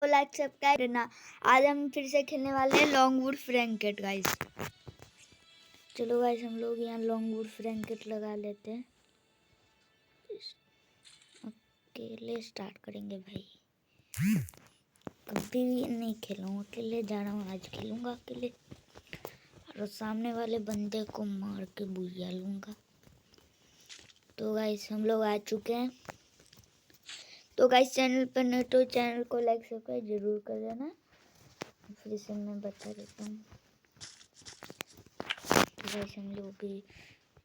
तो like subscribe करना। आज हम फिर से खेलने वाले हैं लॉन्गवुड फ्रैंकेट गाइस। चलो गाइस हम लोग यहाँ लॉन्गवुड फ्रैंकेट लगा लेते हैं। अकेले स्टार्ट करेंगे भाई। कभी नहीं खेला हूँ अकेले, जा रहा हूँ आज खेलूँगा अकेले और सामने वाले बंदे को मार के बुझा लूँगा। तो गाइस हम लोग आ चुके हैं। तो गाइस चैनल पर नए तो चैनल को लाइक सब्सक्राइब जरूर कर देना। फिर से मैं बता देता हूँ। तो गाइस हम लोग भी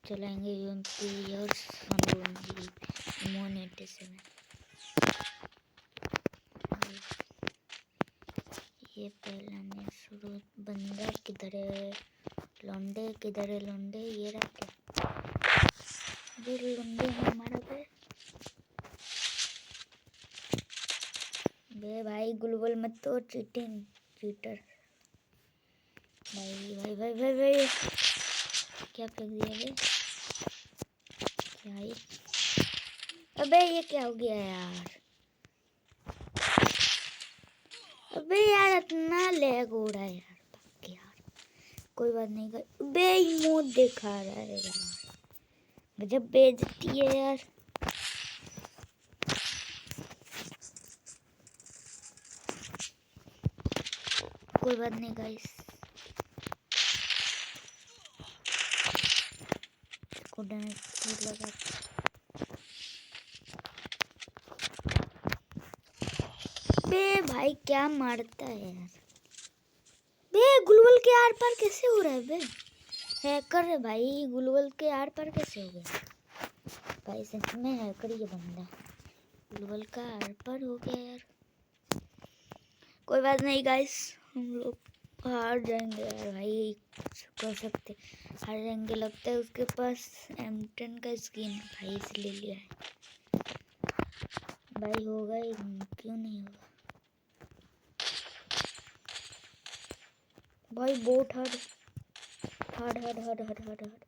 चलाएंगे यूएमपी और मोनेटाइजेशन। ये पहला मैं शुरू बंदा किधर है, लौंडे किधर है, लौंडे ये रहा क्या? ये लौंडे है हमारा पे। बे भाई ग्लोबल मत तो चीटिंग चीटर। भाई भाई भाई भाई भाई क्या फेंक दिया बे? क्या ये? अबे ये क्या हो गया यार? अबे यार इतना लैग हो रहा है यार। पक्के यार कोई बात नहीं कर। बे इमोट दिखा रहा है यार, गजब बेइज्जती है यार। कोई बात नहीं गाइस, इसको डैमेज लगा। बे भाई क्या मारता है यार? बे ग्लोबल के आर पार कैसे हो रहा है बे? हैकर है भाई, ग्लोबल के आर पार कैसे हो गया भाई? सच में हैकर ये बंदा, ग्लोबल का आर पार हो गया यार। कोई बात नहीं गाइस, हम लोग हार जाएंगे यार भाई। कर सकते हार जाएंगे लगता है। उसके पास M10 का स्किन है भाई, इसलिए लिया है भाई। होगा ही क्यों नहीं होगा भाई। बोट हट हट हट हट हट हट हट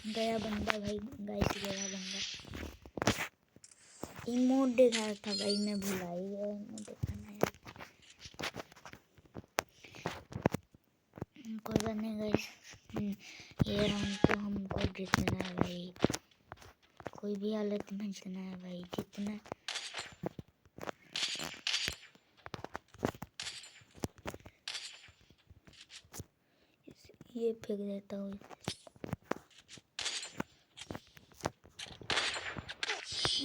गया बंदा भाई। गाइस गया बंदा। इमोट दिखा था भाई, मैं भुला ही गया इमोट दिखाना है। कोई बात नहीं गाइस, ये राउंड तो हमको जीतना है भाई। कोई भी हालत में जीतना है भाई, जीतना। ये फेंक देता हूँ।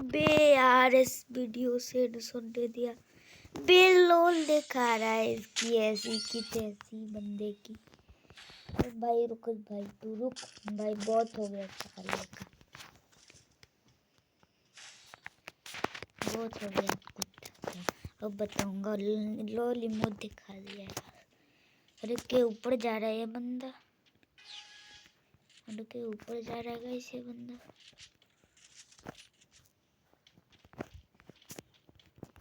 बे यार इस वीडियो से सुन दे दिया। बे लोल दिखा रहा है इसकी ऐसी की तैसी बंदे की। भाई रुक भाई, तू रुक भाई, बहुत हो गया साले का, बहुत हो गया कुछ। अब बताऊंगा। लोल इमोट दिखा दिया यार। अरे के ऊपर जा रहा है ये बंदा, अरे के ऊपर जा रहा है इसे बंदा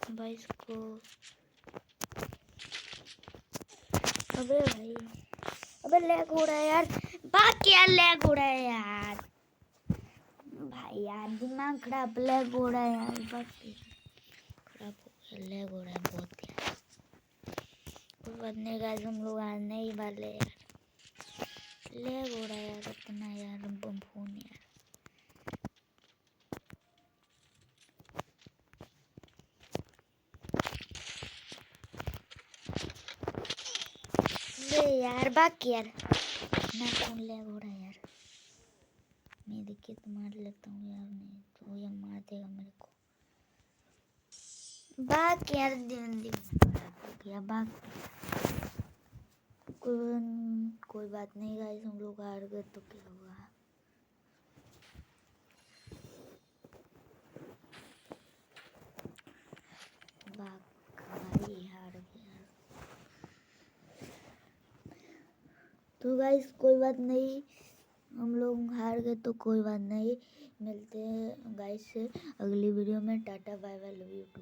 भाई। इसको अबे भाई, अबे लैग हो रहा है यार। बात क्या लैग हो रहा है यार भाई? यार दिमाग खराब, लैग हो रहा है यार। बस खराब हो गया, लैग हो रहा है बहुत यार। कोई बात नहीं गाइस, हम लोग आने ही वाले यार। लैग हो रहा है यार इतना यार, बम फोन यार। अरे यार बाकी यार ना फोन लैग हो रहा है यार। मैं देखिए तो मार लेता हूँ यार, नहीं तो ये मार देगा मेरे को। बाक यार जल्दी गया बाक। कोई बात नहीं गाइस, हम लोग हार गए तो क्या हुआ? बाक भाई हार गया तो गाइस कोई बात नहीं, हम लोग हार गए तो कोई बात नहीं। मिलते हैं गाइस से अगली वीडियो में। Tata bye bye, love you to.